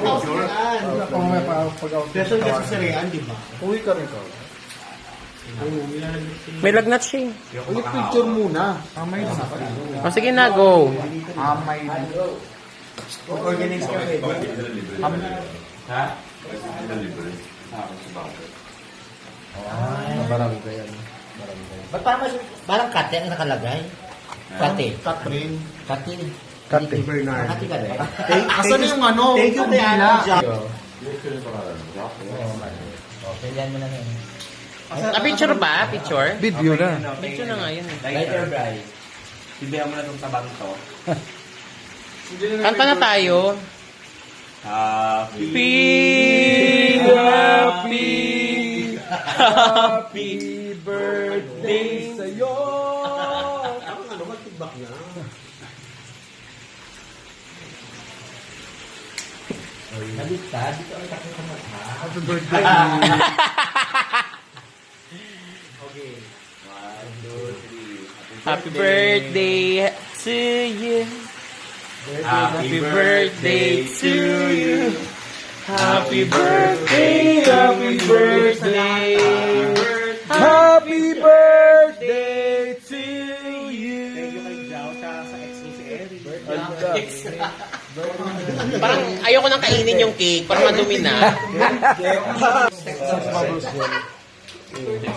House na yan. Kung may pag-out. Special kasi sa Rean, di ba? Uwi ka rin ka. May lagnat siya eh. Ulit picture muna. Amay na. O sige na, go. Amay na. Organize ka pwede. Ha? Mabarang ka yan. Ba't parang kate ang nakalagay? Kate. Catherine. Kate. Kate. Bernard. Kate ka rin. Asan na yung ano? Thank you, Diana. Okay, yan mo na yun. Picture ba? Picture? Video na. Picture na nga yun eh. Lighter bright. Tindihan mo na itong tabang to. Kanta na tayo. Happy birthday sa'yo. Ano ba, feedback na? Nabigtad, dito ang takot sa mata. Happy birthday. Okay. 1, 2, 3. Happy birthday to you. Happy birthday to you. Happy birthday, happy birthday. Happy birthday to you. Thank you kay Jao sa exclusive birthday. Parang ayoko nang kainin yung cake. Parang madumi na.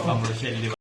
Pang Rochelle, di ba?